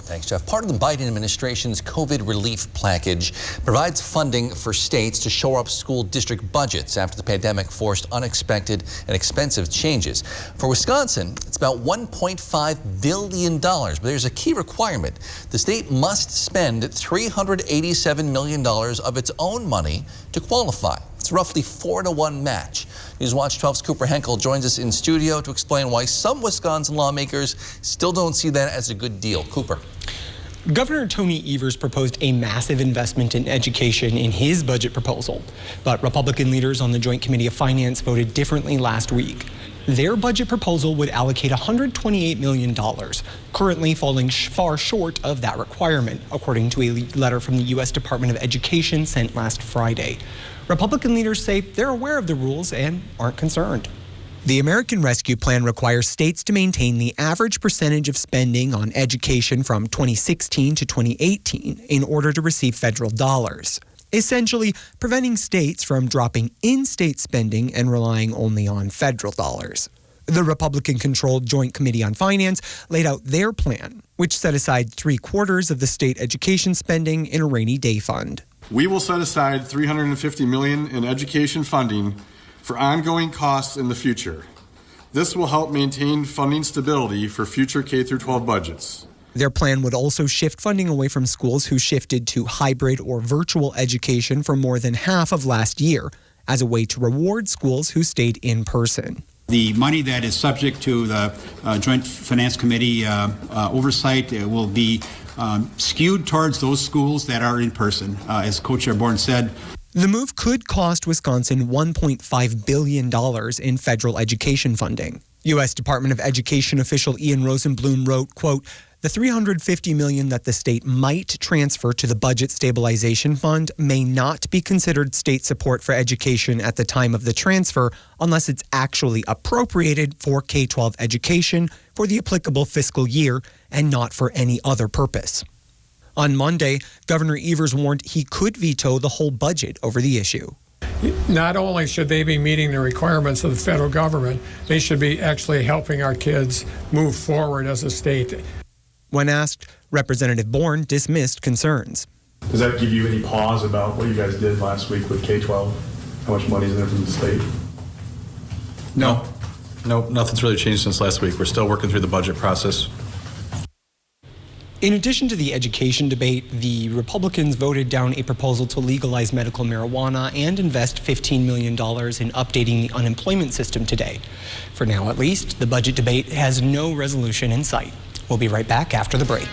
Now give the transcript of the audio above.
Thanks, Jeff. Part of the Biden administration's COVID relief package provides funding for states to shore up school district budgets after the pandemic forced unexpected and expensive changes. For Wisconsin, it's about $1.5 billion, but there's a key requirement. The state must spend $387 million of its own money to qualify. It's roughly 4-to-1 match. Newswatch 12's Cooper Henkel joins us in studio to explain why some Wisconsin lawmakers still don't see that as a good deal. Cooper. Governor Tony Evers proposed a massive investment in education in his budget proposal, but Republican leaders on the Joint Committee of Finance voted differently last week. Their budget proposal would allocate $128 million, currently falling far short of that requirement, according to a letter from the U.S. Department of Education sent last Friday. Republican leaders say they're aware of the rules and aren't concerned. The American Rescue Plan requires states to maintain the average percentage of spending on education from 2016 to 2018 in order to receive federal dollars, essentially preventing states from dropping in-state spending and relying only on federal dollars. The Republican-controlled Joint Committee on Finance laid out their plan, which set aside 3/4 of the state education spending in a rainy day fund. We will set aside $350 million in education funding for ongoing costs in the future. This will help maintain funding stability for future K-12 budgets. Their plan would also shift funding away from schools who shifted to hybrid or virtual education for more than half of last year, as a way to reward schools who stayed in person. The money that is subject to the Joint Finance Committee oversight will be skewed towards those schools that are in person, as Co-Chair Bourne said. The move could cost Wisconsin $1.5 billion in federal education funding. U.S. Department of Education official Ian Rosenblum wrote, quote, "The $350 million that the state might transfer to the Budget Stabilization Fund may not be considered state support for education at the time of the transfer unless it's actually appropriated for K-12 education for the applicable fiscal year and not for any other purpose." On Monday, Governor Evers warned he could veto the whole budget over the issue. Not only should they be meeting the requirements of the federal government, they should be actually helping our kids move forward as a state. When asked, Representative Bourne dismissed concerns. Does that give you any pause about what you guys did last week with K-12? How much money is there from the state? No, nothing's really changed since last week. We're still working through the budget process. In addition to the education debate, the Republicans voted down a proposal to legalize medical marijuana and invest $15 million in updating the unemployment system today. For now, at least, the budget debate has no resolution in sight. We'll be right back after the break.